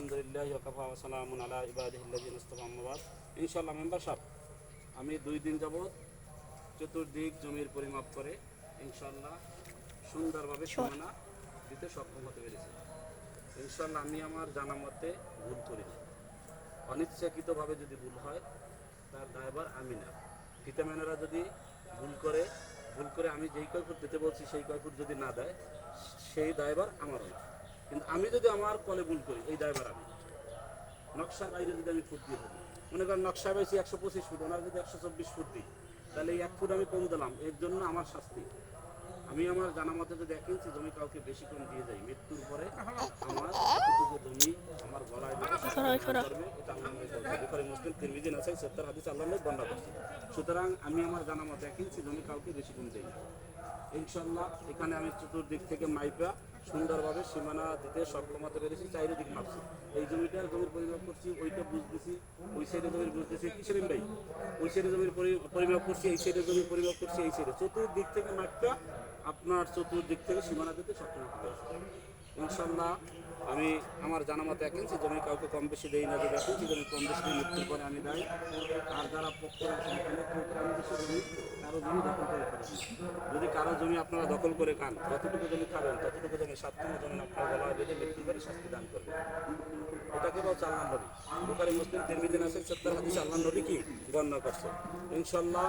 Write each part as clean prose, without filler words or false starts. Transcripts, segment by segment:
আলহামদুলিল্লাহ ওয়াকাফা ওয়া সালামুন আলা ইবাদিহিল্লাযিনা ইসতাফা আম্মা বাদ। ইনশাআল্লাহ মেম্বার সাহেব, আমি 2 দিন যাবত চতুর্দিক জমির পরিমাপ করে ইনশাআল্লাহ সুন্দরভাবে সীমানা দিতে সক্ষম হতে পেরেছি। ইনশাআল্লাহ আমি আমার জানা মতে ভুল করিনি। অনিচ্ছাকৃতভাবে যদি ভুল হয় তার দায়ভার আমি না। ফিতাম্যানেরা যদি ভুল করে আমি যেই কয় ফুট দিতে বলছি সেই কয় ফুট যদি না দেয়, সেই দায়ভার আমারও না। কিন্তু আমি যদি আমার কলে ভুল করি, এই দায়ভার আমি। নকশার বাইরে যদি আমি ফুট দিয়ে থাকি, মনে করেন নকশা পেয়েছি 125 ফুট, ওনার যদি 124 ফুট দিই, তাহলে এই 1 ফুট আমি কম দিলাম, এর জন্য আমার শাস্তি। আমি আমার জানা মতে যদি 1 ইঞ্চি জমি কাউকে বেশি কম দিয়ে যাই, মৃত্যুর পরে আমার এতটুকু জমি আমার গলায় করবে, এটা আল্লাহ বুখারী মুসলিম তিরমিজি নাসাই 70 হাদিস আল্লাহ বর্ণনা করছে। সুতরাং আমি আমার জানা মতে 1 ইঞ্চি জমি কাউকে বেশি কম দেই না। ইনশাআল্লাহ এখানে আমি চতুর্দিক থেকে মাইপা সুন্দরভাবে সীমানা দিতে সক্ষম হতে পেরেছি। চারিদিক মাপছি, এই জমিটার জমির পরিমাপ করছি, ওইটা বুঝতেছি, ওই সাইডে জমির বুঝতেছি, কিসের ভাই ওই সাইডে জমির পরিমাপ করছি, এই সাইডে জমির পরিমাপ করছি, এই সাইডে চতুর্দিক থেকে মাপটা আপনার চতুর্দিক থেকে সীমানা দিতে সক্ষম হতে পেরেছি। ইনশাআল্লাহ আমি আমার জানা মতো 1 ইঞ্চি জমি কাউকে কম বেশি দেই না। যদি 1 ইঞ্চি জমি কম বেশি দিয়ে মৃত্যুর পরে আমি দেয়, আর যারা পক্ষরা কারো জমি দখল করে খাবেন। যদি কারো জমি আপনারা দখল করে খান, যতটুকু জমি খাবেন ততটুকু জমি 7তম জমি আপনার গলায় বেঁধে মৃত্যু করে শাস্তি দান করবে। এটাকে বলছে আল্লাহ নবী। বুখারী মুসলিম তিরমিজি নাসাই 70 হাদিস আল্লাহ নবী কি বর্ণনা করছে। ইনশাআল্লাহ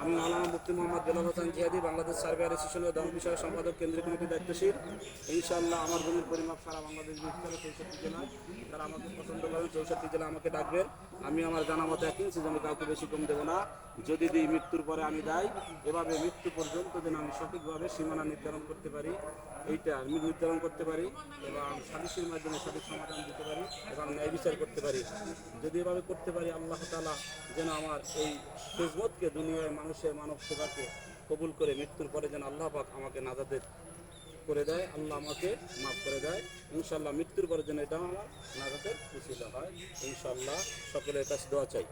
আমি মাওলানা মুফতি মোহাম্মদ বেলাল হোসেন জিহাদি, বাংলাদেশ সার্ভে অ্যাসোসিয়েশন ও দান বিষয়ক সম্পাদক, কেন্দ্রীয় কমিটির দায়িত্বশীল। ইনশাআল্লাহ আমার জমির পরিমাপ সারা বাংলাদেশ বিস্তৃত 64 জেলায়। যারা আমাকে পছন্দ করেন 64 জেলা আমাকে ডাকবেন। আমি আমার জানা মতো 1 ইঞ্চি জমি কাউকে বেশি কম দেবো না। যদি দিই মৃত্যুর পরে আমি দেয়, এভাবে মৃত্যু পর্যন্ত যেন আমি সঠিকভাবে সীমানা নির্ধারণ করতে পারি, এইটা আমি নির্ধারণ করতে পারি এবং সালিসের মাধ্যমে সঠিক সমাধান দিতে পারি এবং ন্যায় বিচার করতে পারি। যদি এভাবে করতে পারি, আল্লাহ তাআলা যেন আমার এই খেজমতকে, দুনিয়ার মানুষের মানব সেবাকে কবুল করে মৃত্যুর পরে যেন আল্লাহ পাক আমাকে নাজাতের করে দেয়, আল্লাহ আমাকে মাফ করে দেয়। ইনশাআল্লাহ মৃত্যুর পরে যেন এটা আমার নাজাতের উসিলা হয়। ইনশাআল্লাহ সকলের কাছে দোয়া চাই।